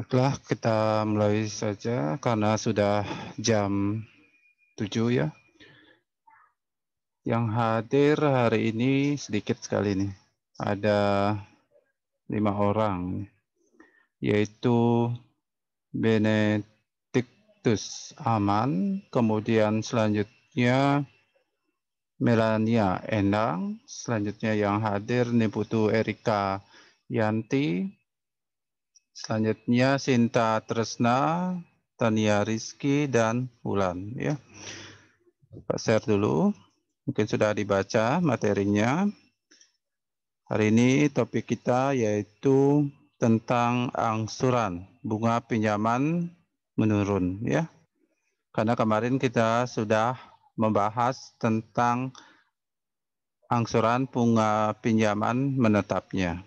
Baiklah, kita mulai saja karena sudah jam 7 ya. Yang hadir hari ini sedikit sekali nih. Ada 5 orang, yaitu Benedictus Aman, kemudian selanjutnya Melania Endang, selanjutnya yang hadir Niputu Erika Yanti, selanjutnya Sinta Tresna, Tania Rizky, dan Wulan ya. Pak share dulu, mungkin sudah dibaca materinya. Hari ini topik kita yaitu tentang angsuran bunga pinjaman menurun ya. Karena kemarin kita sudah membahas tentang angsuran bunga pinjaman menetapnya.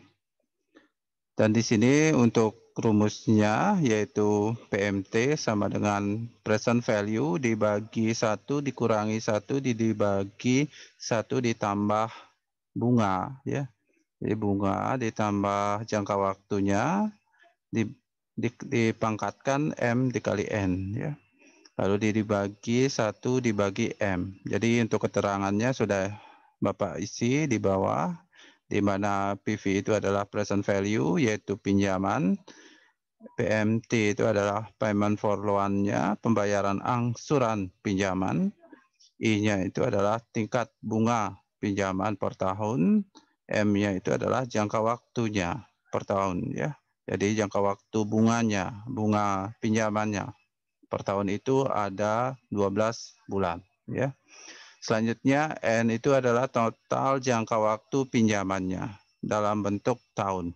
Dan di sini untuk rumusnya yaitu PMT sama dengan present value dibagi 1 dikurangi 1 dibagi 1 ditambah bunga ya. Jadi bunga ditambah jangka waktunya dipangkatkan M dikali N ya. Lalu dibagi 1 dibagi M. Jadi untuk keterangannya sudah Bapak isi di bawah, di mana PV itu adalah present value yaitu pinjaman, PMT itu adalah payment for loan-nya, pembayaran angsuran pinjaman, I-nya itu adalah tingkat bunga pinjaman per tahun, M-nya itu adalah jangka waktunya per tahun ya. Jadi jangka waktu bunganya, bunga pinjamannya per tahun itu ada 12 bulan ya. Selanjutnya N itu adalah total jangka waktu pinjamannya dalam bentuk tahun.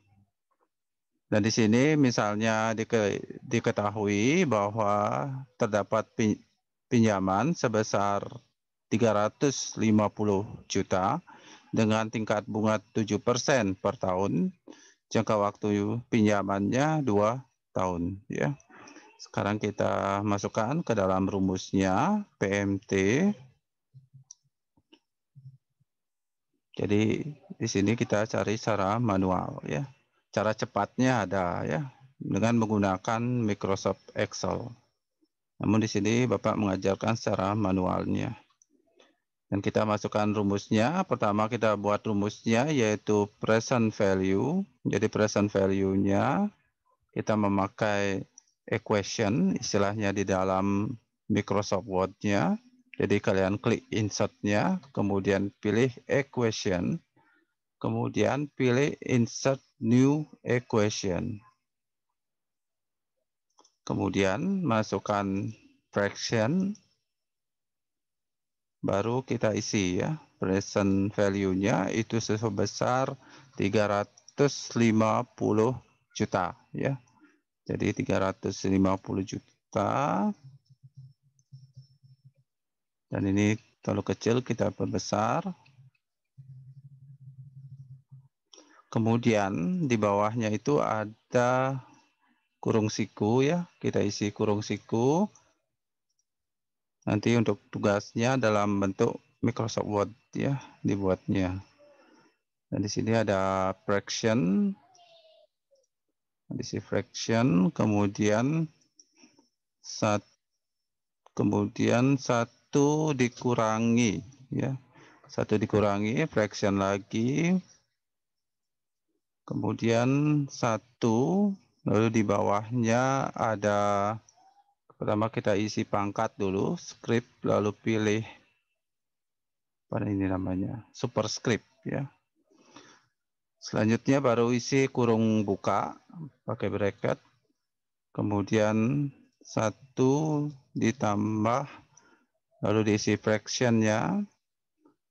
Dan di sini misalnya diketahui bahwa terdapat pinjaman sebesar 350 juta dengan tingkat bunga 7% per tahun. Jangka waktu pinjamannya 2 tahun ya. Sekarang kita masukkan ke dalam rumusnya PMT. Jadi di sini kita cari secara manual ya. Cara cepatnya ada ya dengan menggunakan Microsoft Excel. Namun di sini Bapak mengajarkan secara manualnya. Dan kita masukkan rumusnya. Pertama kita buat rumusnya yaitu present value. Jadi present value-nya kita memakai equation istilahnya di dalam Microsoft Word-nya. Jadi kalian klik insert-nya, kemudian pilih equation, kemudian pilih insert new equation. Kemudian masukkan fraction, baru kita isi ya. Present value-nya itu sebesar 350 juta ya. Jadi 350 juta. Dan ini terlalu kecil, kita perbesar. Kemudian di bawahnya itu ada kurung siku ya. Kita isi kurung siku. Nanti untuk tugasnya dalam bentuk Microsoft Word ya dibuatnya. Dan di sini ada fraction. Di sini fraction, kemudian satu dikurangi ya. 1 dikurangi fraction lagi. Kemudian 1, lalu di bawahnya ada, pertama kita isi pangkat dulu, script, lalu pilih apa ini namanya, superscript ya. Selanjutnya baru isi kurung buka pakai bracket, kemudian 1 ditambah, lalu diisi fractionnya,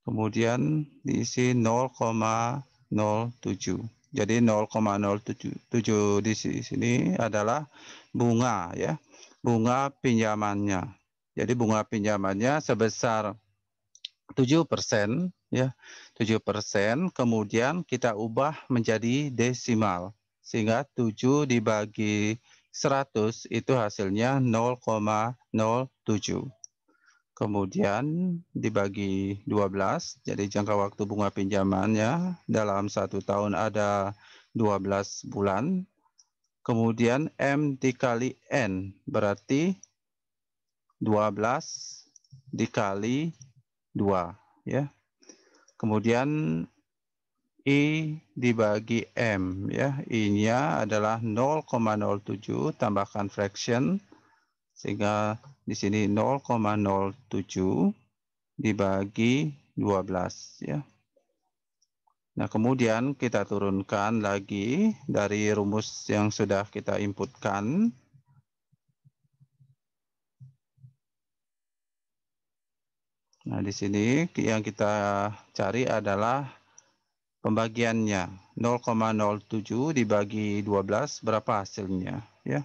kemudian diisi 0,07. Jadi 0,077 di sini adalah bunga ya, bunga pinjamannya. Jadi bunga pinjamannya sebesar 7% ya, 7%, kemudian kita ubah menjadi desimal sehingga 7 dibagi 100 itu hasilnya 0,07. Kemudian dibagi 12, jadi jangka waktu bunga pinjamannya dalam 1 tahun ada 12 bulan. Kemudian M dikali N berarti 12 dikali 2 ya. Kemudian I dibagi M ya. I-nya adalah 0,07 tambahkan fraction sehingga di sini 0,07 dibagi 12 ya. Nah, kemudian kita turunkan lagi dari rumus yang sudah kita inputkan. Nah, di sini yang kita cari adalah pembagiannya. 0,07 dibagi 12 berapa hasilnya ya.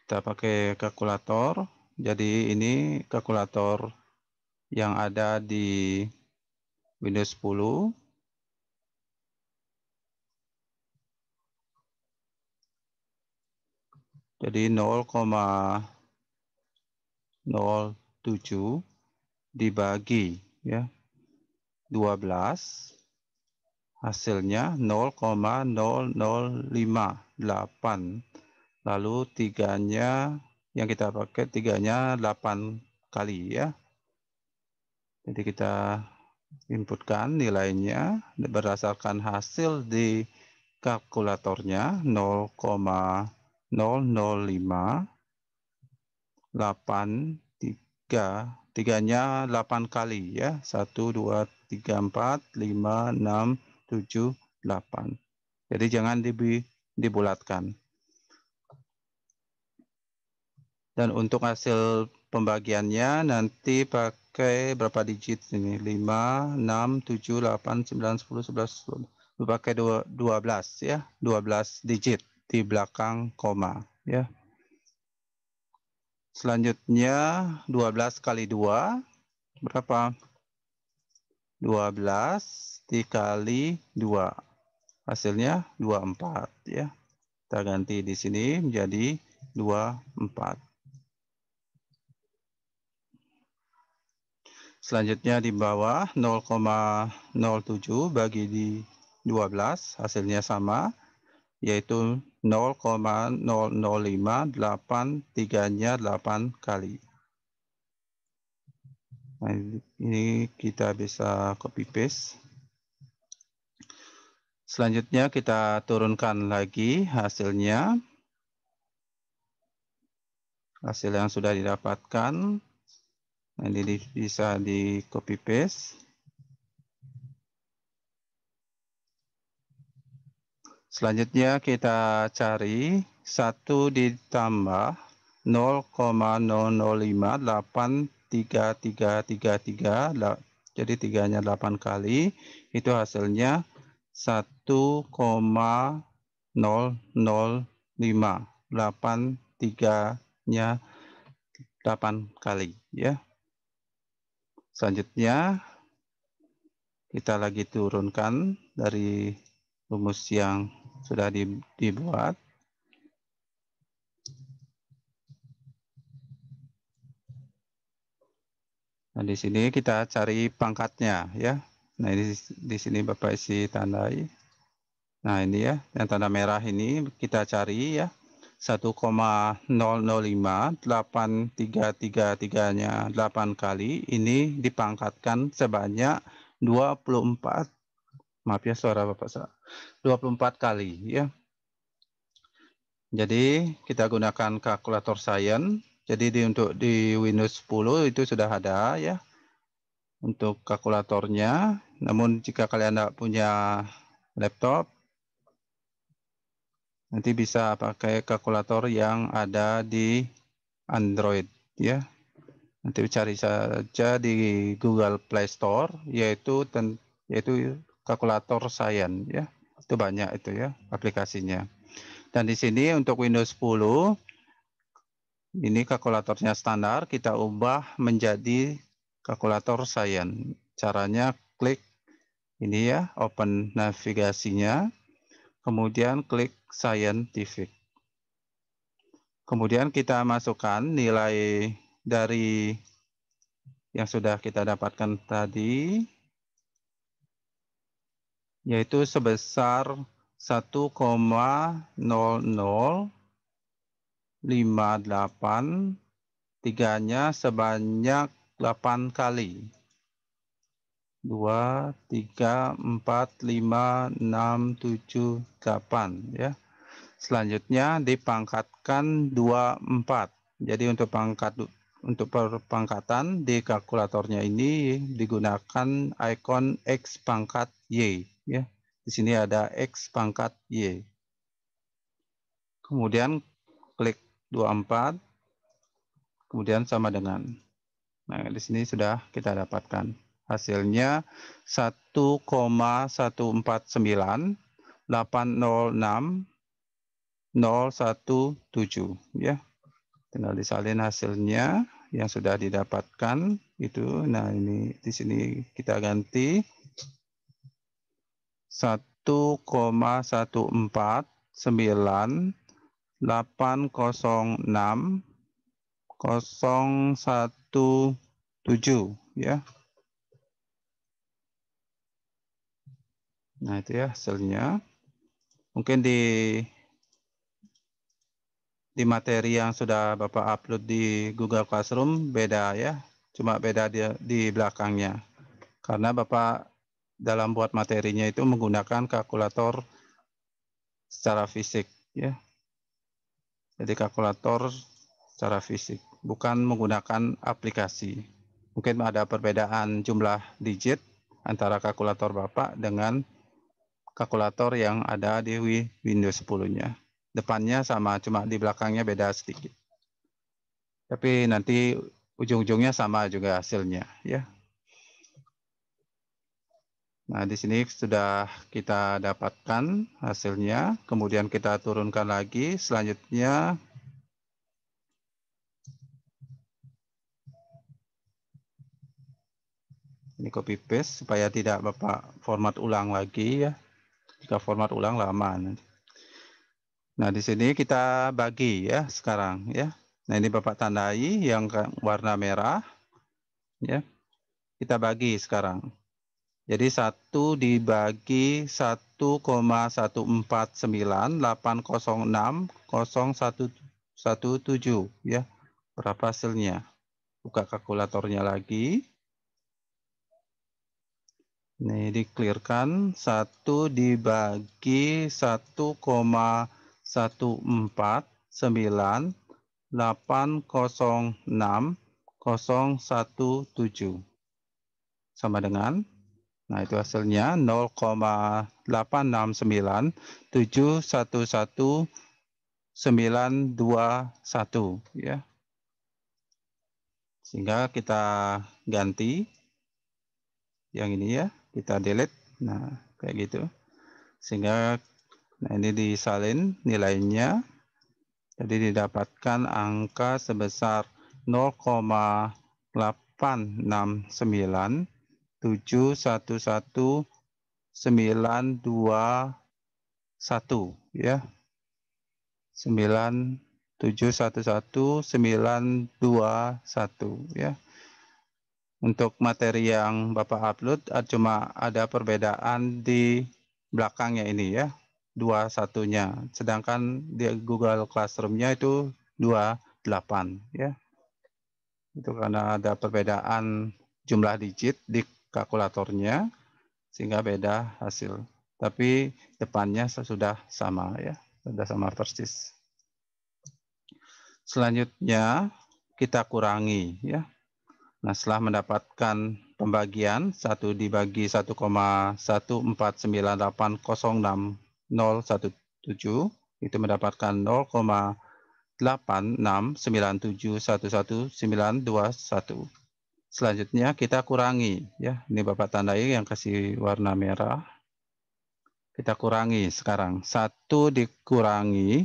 Kita pakai kalkulator. Jadi ini kalkulator yang ada di Windows 10. Jadi 0,07 dibagi ya 12 hasilnya 0,0058. Lalu tiganya yang kita pakai tiganya 8 kali ya. Jadi kita inputkan nilainya berdasarkan hasil di kalkulatornya 0,0058 tiganya 8 kali ya 1 2 3 4 5 6 7 8. Jadi jangan dibulatkan. Dan untuk hasil pembagiannya nanti pakai berapa digit ini? 5, 6, 7, 8, 9, 10, 11, 12. Pakai 12 ya, 12 digit di belakang koma ya. Selanjutnya 12 kali 2 berapa? 12 dikali 2. Hasilnya 24 ya. Kita ganti di sini menjadi 24. Selanjutnya di bawah 0,07 bagi di 12 hasilnya sama yaitu 0,0058 tiganya 8 kali. Nah, ini kita bisa copy paste. Selanjutnya kita turunkan lagi hasilnya. Hasil yang sudah didapatkan. Nah, ini bisa di copy paste. Selanjutnya kita cari 1 ditambah 0,00583333. Jadi tiganya 8 kali. Itu hasilnya 1,005. 83-nya 8 kali ya. Selanjutnya kita lagi turunkan dari rumus yang sudah dibuat. Nah, di sini kita cari pangkatnya ya. Nah, ini di sini Bapak isi tandai. Nah, ini ya, yang tanda merah ini kita cari ya. 1,0058333-nya 8 kali ini dipangkatkan sebanyak 24. Maaf ya suara Bapak salah. 24 kali ya. Jadi kita gunakan kalkulator Science. Jadi untuk di Windows 10 itu sudah ada ya untuk kalkulatornya. Namun jika kalian tidak punya laptop, nanti bisa pakai kalkulator yang ada di Android ya. Nanti cari saja di Google Play Store yaitu kalkulator Science ya. Itu banyak itu ya aplikasinya. Dan di sini untuk Windows 10 ini kalkulatornya standar, kita ubah menjadi kalkulator Science. Caranya klik ini ya, open navigasinya, kemudian klik Scientific. Kemudian kita masukkan nilai dari yang sudah kita dapatkan tadi, yaitu sebesar 1,0058, tiganya sebanyak 8 kali. 2, 3, 4, 5, 6, 7, 8 ya. Selanjutnya dipangkatkan 24. Jadi untuk perpangkatan di kalkulatornya ini digunakan ikon X pangkat Y ya. Di sini ada X pangkat Y. Kemudian klik 24, kemudian sama dengan. Nah, di sini sudah kita dapatkan hasilnya 1,149806017 ya. Tinggal disalin hasilnya yang sudah didapatkan itu. Nah, ini di sini kita ganti 1,149806017 ya. Nah, itu ya hasilnya. Mungkin di materi yang sudah Bapak upload di Google Classroom beda ya. Cuma beda di belakangnya. Karena Bapak dalam buat materinya itu menggunakan kalkulator secara fisik ya. Jadi kalkulator secara fisik, bukan menggunakan aplikasi. Mungkin ada perbedaan jumlah digit antara kalkulator Bapak dengan kalkulator yang ada di Windows 10-nya. Depannya sama, cuma di belakangnya beda sedikit. Tapi nanti ujung-ujungnya sama juga hasilnya ya. Nah, di sini sudah kita dapatkan hasilnya, kemudian kita turunkan lagi. Selanjutnya ini copy paste supaya tidak Bapak format ulang lagi ya. Jika format ulang lama. Nah, di sini kita bagi ya sekarang ya. Nah, ini Bapak tandai yang warna merah ya. Kita bagi sekarang. Jadi 1 dibagi 1,149806017 ya. Berapa hasilnya? Buka kalkulatornya lagi. Ini di-clearkan 1 dibagi 1,149806017 sama dengan, nah itu hasilnya 0,869711921 ya. Sehingga kita ganti yang ini ya, kita delete. Nah, kayak gitu. Sehingga nah ini disalin nilainya. Jadi didapatkan angka sebesar 0,869711921 ya. 9711921 ya. Untuk materi yang Bapak upload cuma ada perbedaan di belakangnya ini ya, 21-nya. Sedangkan di Google Classroom-nya itu 28 ya. Itu karena ada perbedaan jumlah digit di kalkulatornya sehingga beda hasil. Tapi depannya sudah sama ya, sudah sama persis. Selanjutnya kita kurangi ya. Nah, setelah mendapatkan pembagian 1 dibagi 1,149806017 itu mendapatkan 0,8697111921. Selanjutnya kita kurangi ya. Ini Bapak tandai yang kasih warna merah. Kita kurangi sekarang 1 dikurangi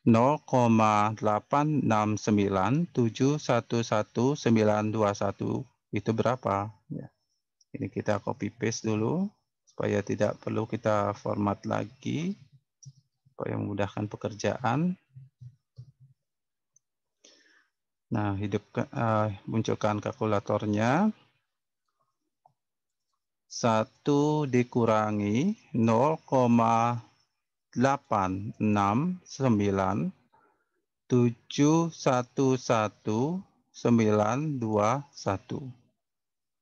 0,869711921 itu berapa ya. Ini kita copy paste dulu supaya tidak perlu kita format lagi supaya memudahkan pekerjaan. Nah, munculkan kalkulatornya. 1 dikurangi 0,869711921 869.711.921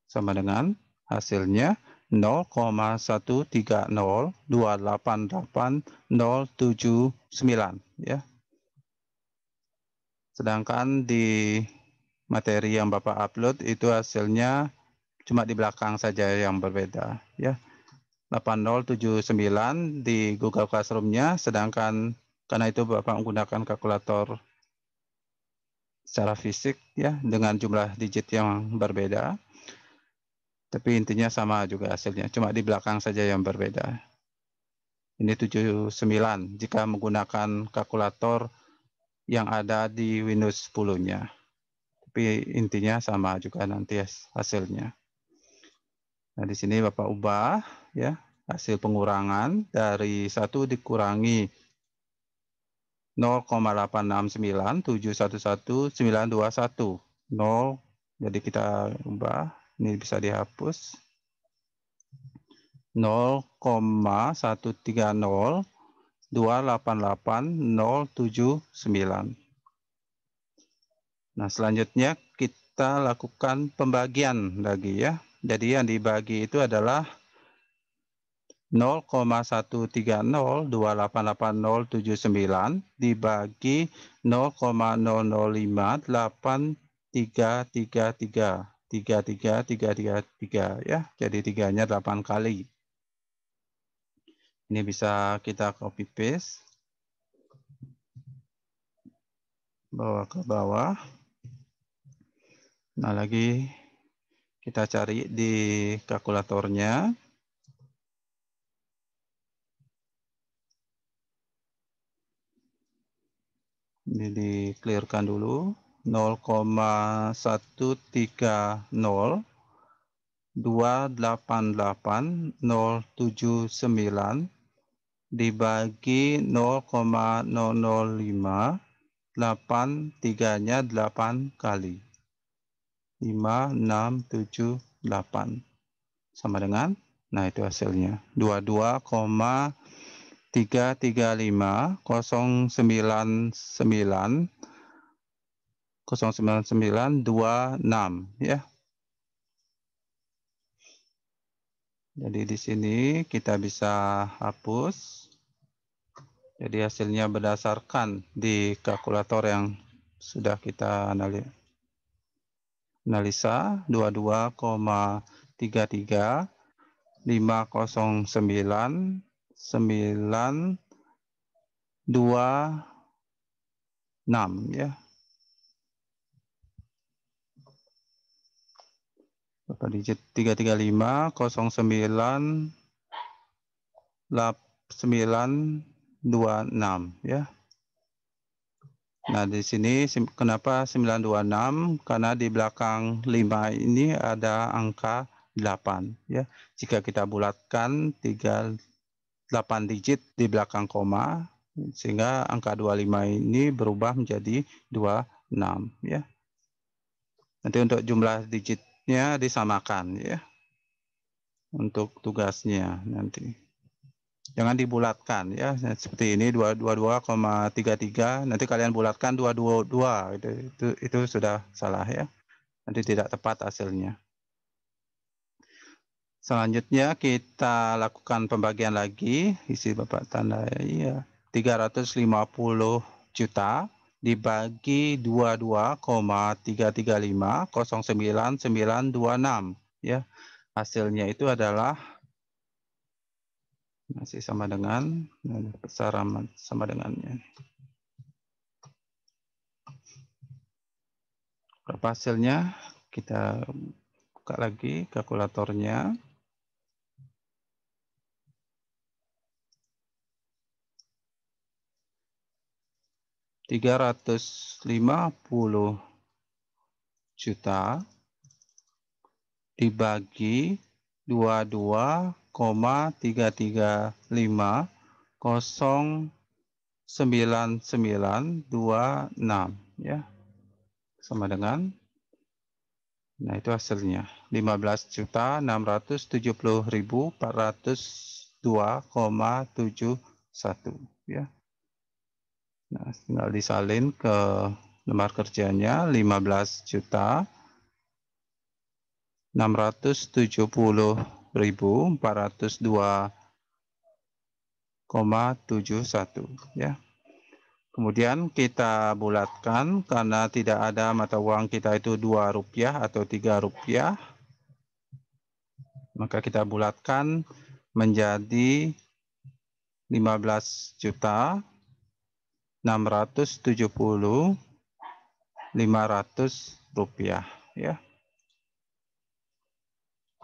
sama dengan hasilnya 0,130288079 ya. Sedangkan di materi yang Bapak upload itu hasilnya cuma di belakang saja yang berbeda ya. 8079 di Google Classroom-nya, sedangkan karena itu Bapak menggunakan kalkulator secara fisik ya dengan jumlah digit yang berbeda. Tapi intinya sama juga hasilnya, cuma di belakang saja yang berbeda. Ini 79 jika menggunakan kalkulator yang ada di Windows 10-nya. Tapi intinya sama juga nanti hasilnya. Nah, di sini Bapak ubah ya, hasil pengurangan dari 1 dikurangi 0,869711.921. 0, jadi kita ubah, ini bisa dihapus. 0,130288.079. Nah, selanjutnya kita lakukan pembagian lagi ya. Jadi yang dibagi itu adalah 0,130288079 dibagi 0,0583333 ya. Jadi tiganya 8 kali. Ini bisa kita copy paste, bawa ke bawah. Nah, lagi kita cari di kalkulatornya. Ini di-clearkan dulu. 0,130288079 dibagi 0,005, 8 tiganya 8 kali. 5, 6, 7, 8. Sama dengan, nah itu hasilnya. 22,335,099,09926 ya. Jadi di sini kita bisa hapus. Jadi hasilnya berdasarkan di kalkulator yang sudah kita analisa 22,33,509,926 ya. Berapa digit? 335,09,926 ya. Nah, di sini kenapa 926? Karena di belakang 5 ini ada angka 8 ya. Jika kita bulatkan 8 digit di belakang koma, sehingga angka 25 ini berubah menjadi 26 ya. Nanti untuk jumlah digitnya disamakan ya. Untuk tugasnya nanti. Jangan dibulatkan ya, seperti ini 22,33, nanti kalian bulatkan 222, itu sudah salah ya. Nanti tidak tepat hasilnya. Selanjutnya kita lakukan pembagian lagi, isi Bapak tanda ya. 350 juta dibagi 22,335,09926 ya. Hasilnya itu adalah masih sama dengan sama dengannya. Berapa hasilnya? Kita buka lagi kalkulatornya. $350 juta dibagi 22,335,09926 ya. Sama dengan, nah itu hasilnya 15.670.402,7 ya. Nah, tinggal disalin ke lembar kerjanya 15.670.402,71 ya. Kemudian kita bulatkan karena tidak ada mata uang kita itu Rp2 atau Rp3, maka kita bulatkan menjadi 15.670.500 ya.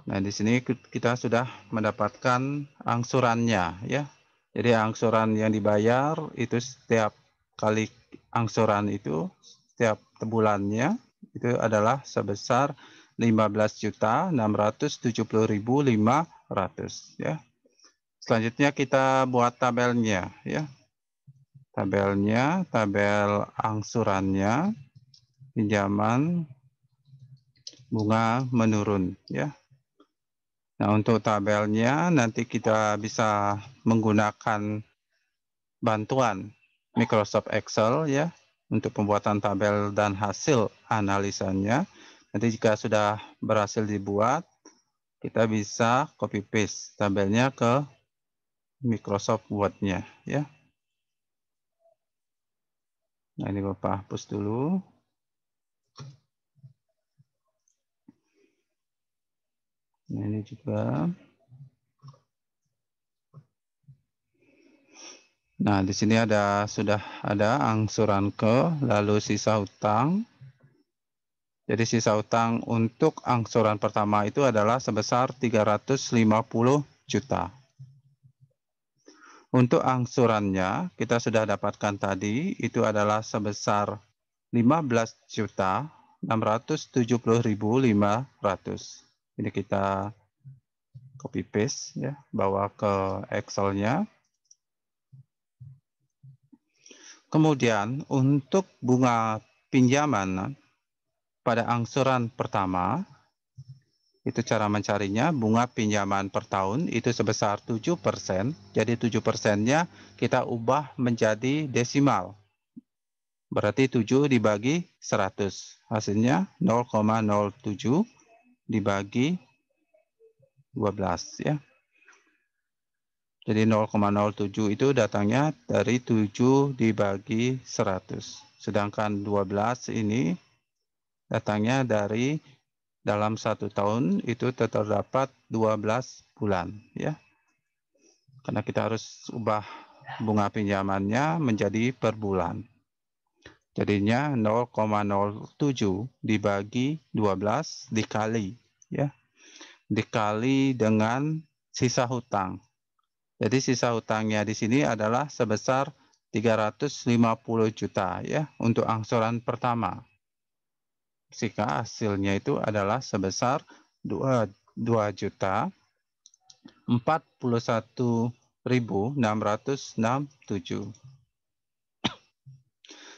Nah, di sini kita sudah mendapatkan angsurannya ya. Jadi angsuran yang dibayar itu setiap kali angsuran itu setiap bulannya itu adalah sebesar 15.670.500 ya. Selanjutnya kita buat tabelnya ya. Tabel angsurannya, pinjaman bunga menurun ya. Nah, untuk tabelnya nanti kita bisa menggunakan bantuan Microsoft Excel ya untuk pembuatan tabel dan hasil analisanya. Nanti jika sudah berhasil dibuat, kita bisa copy paste tabelnya ke Microsoft Word-nya ya. Nah, ini Bapak hapus dulu. Nah, ini juga. Nah, di sini sudah ada angsuran lalu sisa hutang. Jadi sisa hutang untuk angsuran pertama itu adalah sebesar 350 juta. Untuk angsurannya kita sudah dapatkan tadi itu adalah sebesar 15.670.500. Ini kita copy paste ya, bawa ke Excel-nya. Kemudian untuk bunga pinjaman pada angsuran pertama, itu cara mencarinya, bunga pinjaman per tahun itu sebesar 7%, jadi 7%-nya kita ubah menjadi desimal. Berarti 7 dibagi 100, hasilnya 0,07 dibagi 12 ya. Jadi 0,07 itu datangnya dari 7 dibagi 100. Sedangkan 12 ini datangnya dari dalam 1 tahun itu terdapat 12 bulan ya. Karena kita harus ubah bunga pinjamannya menjadi per bulan. Jadinya 0,07 dibagi 12 dikali ya. Dikali dengan sisa hutang. Jadi sisa hutangnya di sini adalah sebesar 350 juta ya untuk angsuran pertama. Jika hasilnya itu adalah sebesar 2.041.667.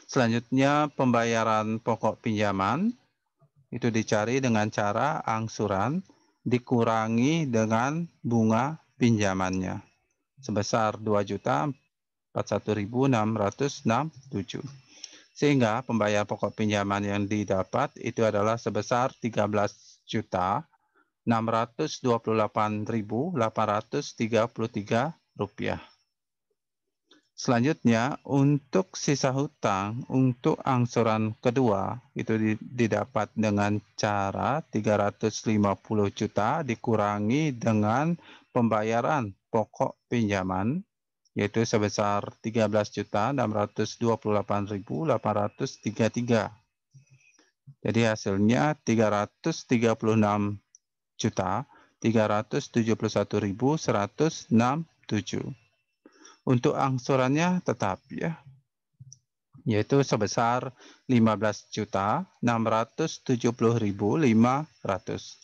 Selanjutnya pembayaran pokok pinjaman itu dicari dengan cara angsuran dikurangi dengan bunga pinjamannya sebesar 2.041.667. Sehingga pembayar pokok pinjaman yang didapat itu adalah sebesar 13.628.833 rupiah. Selanjutnya untuk sisa hutang untuk angsuran kedua itu didapat dengan cara 350 juta dikurangi dengan pembayaran pokok pinjaman yaitu sebesar 13.628.833. Jadi hasilnya 336.371.167. Untuk angsurannya tetap ya, yaitu sebesar 15.670.500.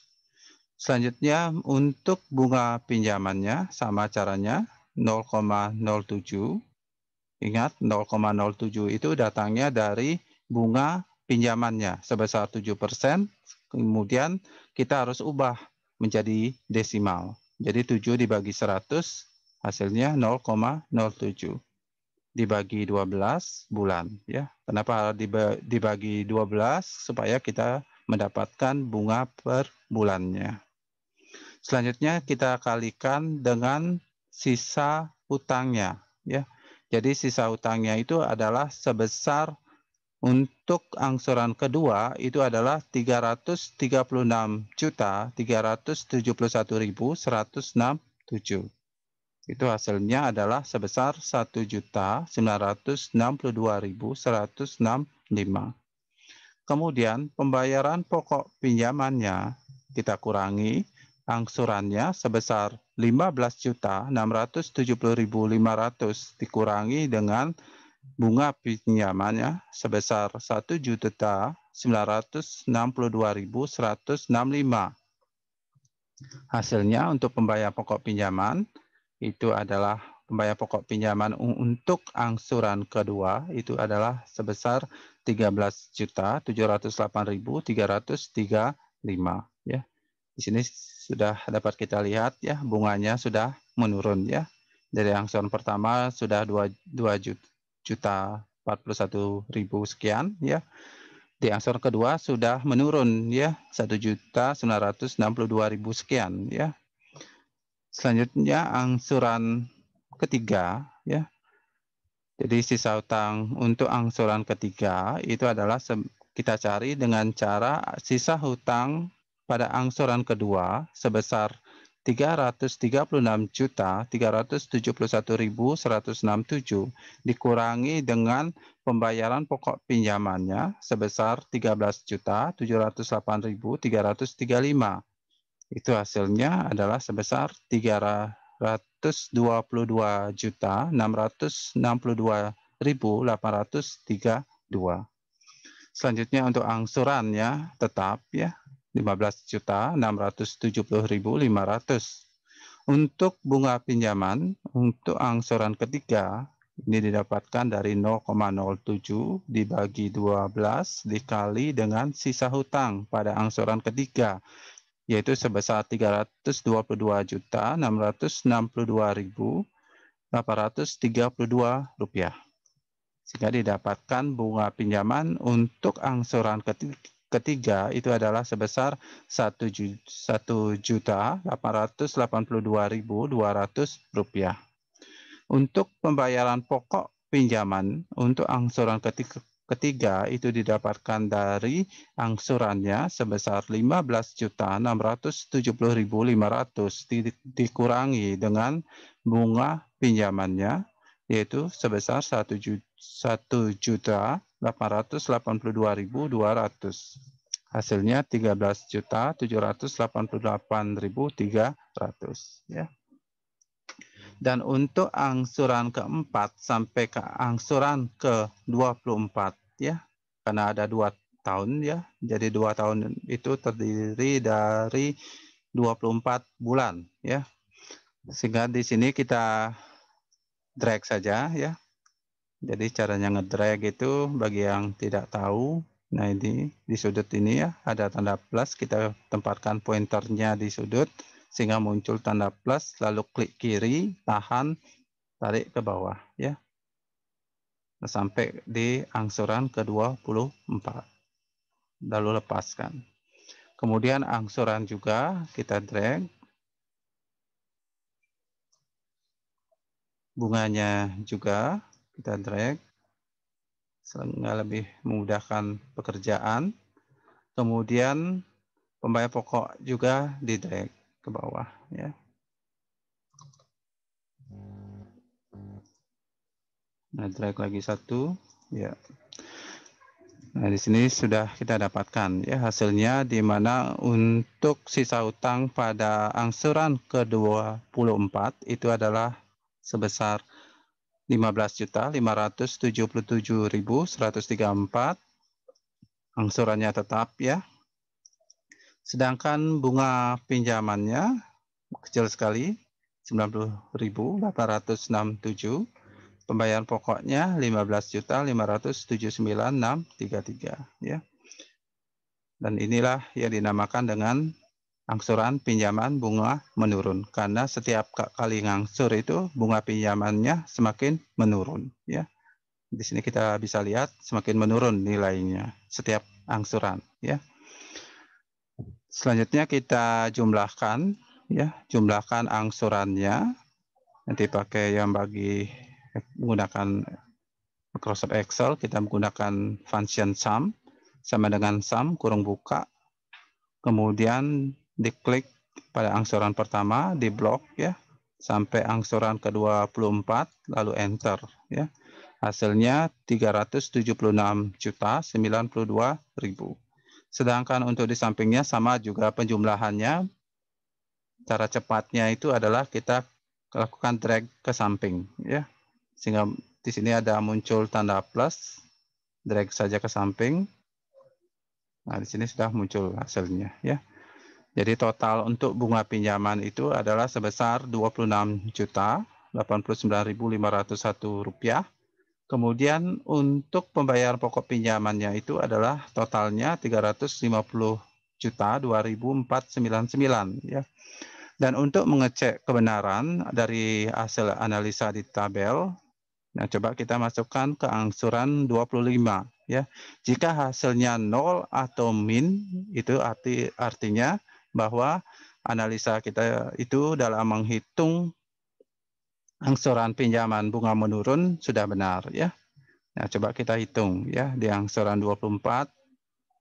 Selanjutnya untuk bunga pinjamannya sama caranya 0,07. Ingat 0,07 itu datangnya dari bunga pinjamannya sebesar 7%, kemudian kita harus ubah menjadi desimal. Jadi 7 dibagi 100 Hasilnya 0,07 dibagi 12 bulan ya. Kenapa dibagi 12? Supaya kita mendapatkan bunga per bulannya. Selanjutnya kita kalikan dengan sisa hutangnya ya. Jadi sisa hutangnya itu adalah sebesar untuk angsuran kedua itu adalah 336.371.167. Itu hasilnya adalah sebesar 1.962.165. Kemudian pembayaran pokok pinjamannya kita kurangi angsurannya sebesar 15.670.500 dikurangi dengan bunga pinjamannya sebesar 1.962.165. Hasilnya untuk pembayaran pokok pinjaman itu adalah pembayaran pokok pinjaman untuk angsuran kedua itu adalah sebesar 13.708.335 ya. Di sini sudah dapat kita lihat ya, bunganya sudah menurun ya. Dari angsuran pertama sudah 2.041.000 sekian ya. Di angsuran kedua sudah menurun ya 1.962.000 sekian ya. Selanjutnya angsuran ketiga ya. Jadi sisa hutang untuk angsuran ketiga itu adalah kita cari dengan cara sisa hutang pada angsuran kedua sebesar 336.371.167 dikurangi dengan pembayaran pokok pinjamannya sebesar 13.708.335. Itu hasilnya adalah sebesar 322.662.832. Selanjutnya untuk angsurannya tetap ya 15.670.500. Untuk bunga pinjaman untuk angsuran ketiga ini didapatkan dari 0,07 dibagi 12 dikali dengan sisa hutang pada angsuran ketiga yaitu sebesar 322.662.832 rupiah. Sehingga didapatkan bunga pinjaman untuk angsuran ketiga itu adalah sebesar 1.882.200 rupiah. Untuk pembayaran pokok pinjaman untuk angsuran ketiga itu didapatkan dari angsurannya sebesar 15.670.500 dikurangi dengan bunga pinjamannya yaitu sebesar 1.882.200. Hasilnya 13.788.300 ya. Dan untuk angsuran keempat sampai ke angsuran ke-24 ya, karena ada 2 tahun ya, jadi 2 tahun itu terdiri dari 24 bulan ya. Sehingga di sini kita drag saja ya. Jadi caranya ngedrag itu bagi yang tidak tahu, nah ini di sudut ini ya ada tanda plus, kita tempatkan pointernya di sudut sehingga muncul tanda plus, lalu klik kiri, tahan, tarik ke bawah ya. Sampai di angsuran ke-24. Lalu lepaskan. Kemudian angsuran juga kita drag. Bunganya juga kita drag sehingga lebih memudahkan pekerjaan. Kemudian pembayar pokok juga di drag ke bawah ya. Nah, drag lagi satu ya. Nah, di sini sudah kita dapatkan ya hasilnya, di mana untuk sisa utang pada angsuran ke-24 itu adalah sebesar 15.577.134. Angsurannya tetap ya. Sedangkan bunga pinjamannya kecil sekali 90.867. Pembayaran pokoknya 15.579.633 ya. Dan inilah yang dinamakan dengan angsuran pinjaman bunga menurun karena setiap kali ngangsur itu bunga pinjamannya semakin menurun ya. Di sini kita bisa lihat semakin menurun nilainya setiap angsuran ya. Selanjutnya kita jumlahkan ya, jumlahkan angsurannya. Nanti pakai yang bagi menggunakan Microsoft Excel, kita menggunakan function sum sama dengan sum kurung buka. Kemudian diklik pada angsuran pertama di blok ya sampai angsuran ke-24 lalu enter ya. Hasilnya 376.092.000. Sedangkan untuk di sampingnya sama juga penjumlahannya. Cara cepatnya itu adalah kita lakukan drag ke samping ya. Sehingga di sini ada muncul tanda plus, drag saja ke samping. Nah, di sini sudah muncul hasilnya ya. Jadi total untuk bunga pinjaman itu adalah sebesar Rp26.089.501. Kemudian untuk pembayaran pokok pinjamannya itu adalah totalnya 350.002.499 ya. Dan untuk mengecek kebenaran dari hasil analisa di tabel, nah coba kita masukkan ke angsuran 25 ya. Jika hasilnya 0 atau min itu artinya bahwa analisa kita itu dalam menghitung angsuran pinjaman bunga menurun sudah benar ya. Nah, coba kita hitung ya di angsuran 24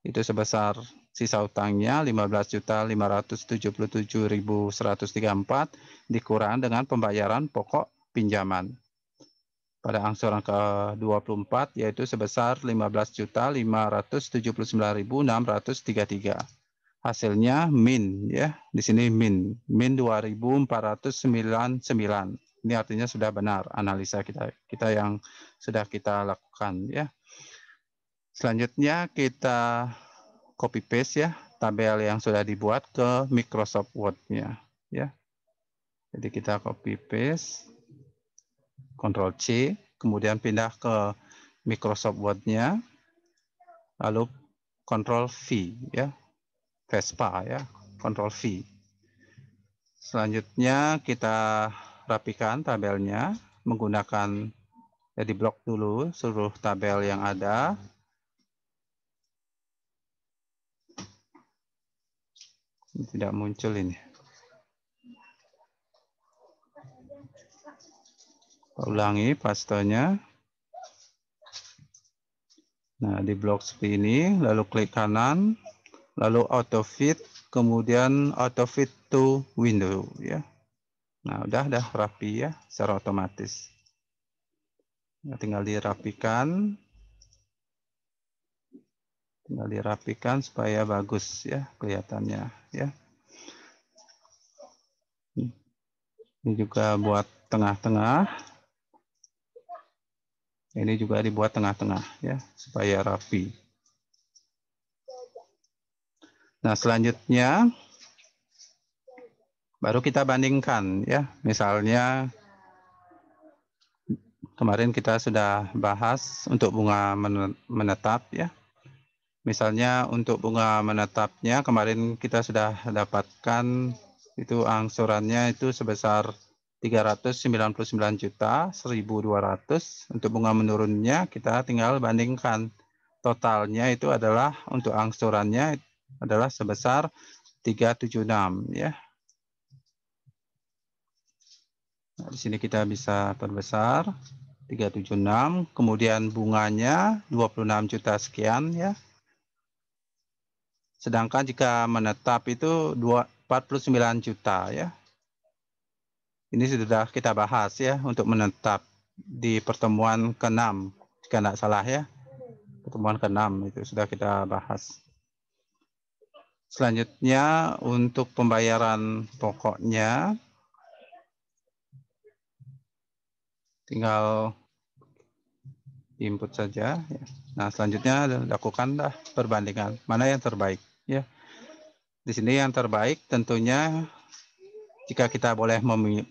itu sebesar sisa utangnya 15.577.134 dikurang dengan pembayaran pokok pinjaman. Pada angsuran ke-24 yaitu sebesar 15.579.633. Hasilnya min ya. Di sini min 2.499. Ini artinya sudah benar analisa kita yang sudah kita lakukan ya. Selanjutnya kita copy paste ya tabel yang sudah dibuat ke Microsoft Word-nya ya. Jadi kita copy paste, Ctrl C, kemudian pindah ke Microsoft Word-nya, lalu Ctrl V ya, Vespa ya, Ctrl V. Selanjutnya kita rapikan tabelnya menggunakan jadi blok dulu seluruh tabel yang ada. Tidak muncul ini. Ulangi pastenya. Nah, di blok seperti ini, lalu klik kanan, lalu auto fit, kemudian auto fit to window ya. Nah, udah rapi ya secara otomatis. Nah, tinggal dirapikan. Tinggal dirapikan supaya bagus ya kelihatannya ya. Ini juga buat tengah-tengah. Ini juga dibuat tengah-tengah ya supaya rapi. Nah, selanjutnya baru kita bandingkan ya. Misalnya kemarin kita sudah bahas untuk bunga menetap ya. Misalnya untuk bunga menetapnya kemarin kita sudah dapatkan itu angsurannya itu sebesar 399.1.200. Untuk bunga menurunnya kita tinggal bandingkan. Totalnya itu adalah untuk angsurannya adalah sebesar 376 ya. Nah, di sini kita bisa perbesar 376, kemudian bunganya 26 juta sekian ya. Sedangkan jika menetap itu 49 juta ya. Ini sudah kita bahas ya untuk menetap di pertemuan ke-6 jika tidak salah ya. Pertemuan ke-6 itu sudah kita bahas. Selanjutnya untuk pembayaran pokoknya tinggal input saja ya. Nah, selanjutnya lakukanlah perbandingan mana yang terbaik ya. Di sini yang terbaik tentunya jika kita boleh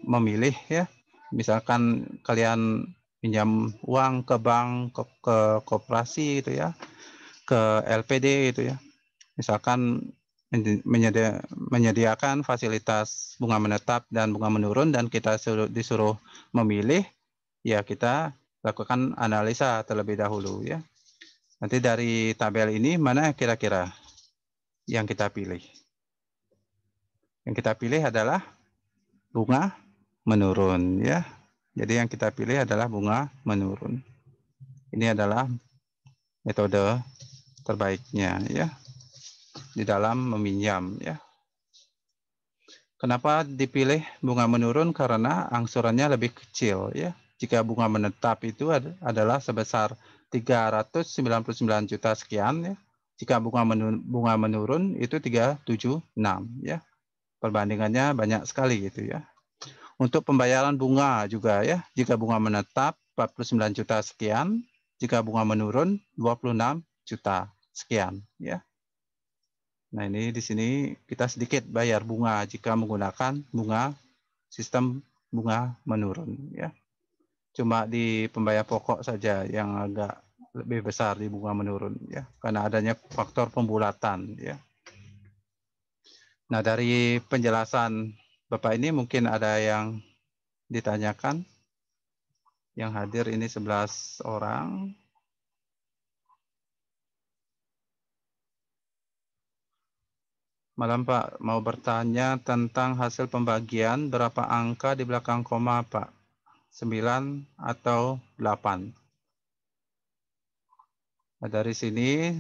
memilih ya, misalkan kalian pinjam uang ke bank, ke koperasi itu ya, ke LPD itu ya. Misalkan menyediakan fasilitas bunga menetap dan bunga menurun dan kita disuruh memilih, ya kita lakukan analisa terlebih dahulu ya. Nanti dari tabel ini mana kira-kira yang kita pilih? Yang kita pilih adalah bunga menurun ya. Jadi yang kita pilih adalah bunga menurun. Ini adalah metode terbaiknya ya di dalam meminjam ya. Kenapa dipilih bunga menurun? Karena angsurannya lebih kecil ya. Jika bunga menetap itu adalah sebesar 399 juta sekian ya. Jika bunga menurun itu 376 ya. Perbandingannya banyak sekali gitu ya. Untuk pembayaran bunga juga ya. Jika bunga menetap 49 juta sekian, jika bunga menurun 26 juta sekian ya. Nah, ini di sini kita sedikit bayar bunga jika menggunakan bunga sistem bunga menurun ya. Cuma di pembayar pokok saja yang agak lebih besar di bunga menurun ya, karena adanya faktor pembulatan ya. Nah, dari penjelasan Bapak ini mungkin ada yang ditanyakan. Yang hadir ini 11 orang. Malam Pak, mau bertanya tentang hasil pembagian berapa angka di belakang koma Pak? 9 atau 8? Nah, dari sini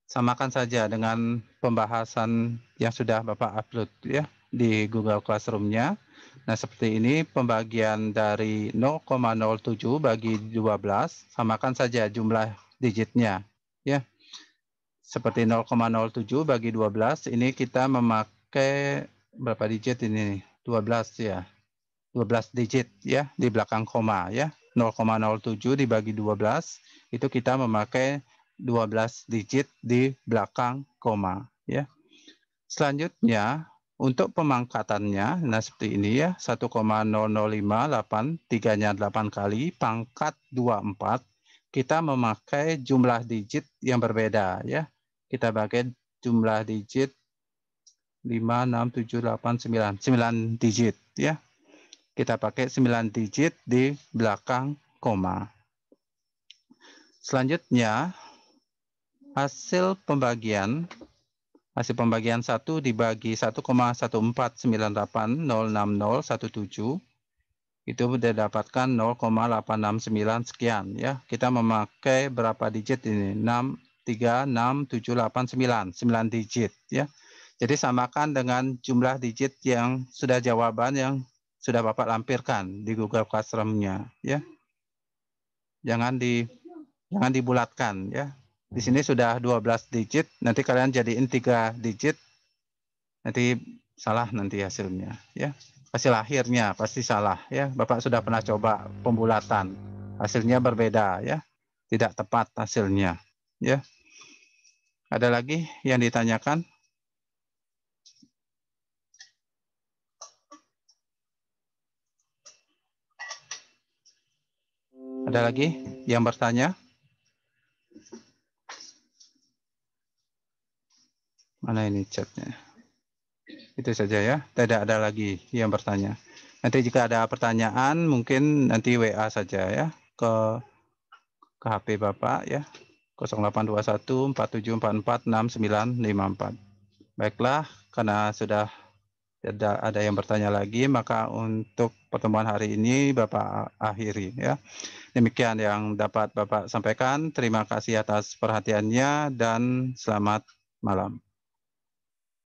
samakan saja dengan pembahasan yang sudah Bapak upload ya di Google Classroom-nya. Nah, seperti ini pembagian dari 0,07 bagi 12, samakan saja jumlah digitnya ya. Seperti 0,07 bagi 12, ini kita memakai berapa digit ini? 12 ya. 12 digit ya di belakang koma ya. 0,07 dibagi 12 itu kita memakai 12 digit di belakang koma ya. Selanjutnya untuk pemangkatannya, nah seperti ini ya, 1,0058, 3-nya 8 kali, pangkat 24, kita memakai jumlah digit yang berbeda ya. Kita pakai jumlah digit 5, 6, 7, 8, 9, 9 digit ya. Kita pakai 9 digit di belakang koma. Selanjutnya, hasil pembagian 1 dibagi 1,149806017 itu sudah dapatkan 0,869 sekian ya. Kita memakai berapa digit ini? 6, 3, 6, 7, 8, 9. 9 digit ya. Jadi samakan dengan jumlah digit yang sudah jawaban yang sudah Bapak lampirkan di Google Classroom-nya ya. Jangan dibulatkan ya. Di sini sudah 12 digit, nanti kalian jadiin 3 digit, nanti salah nanti hasilnya ya. Hasil akhirnya pasti salah ya. Bapak sudah pernah coba pembulatan, hasilnya berbeda ya. Tidak tepat hasilnya ya. Ada lagi yang ditanyakan? Ada lagi yang bertanya? Mana ini chatnya? Itu saja ya, tidak ada lagi yang bertanya. Nanti jika ada pertanyaan mungkin nanti WA saja ya ke HP Bapak ya, 082147446954. Baiklah, karena sudah tidak ada yang bertanya lagi, maka untuk pertemuan hari ini Bapak akhiri ya. Demikian yang dapat Bapak sampaikan. Terima kasih atas perhatiannya dan selamat malam.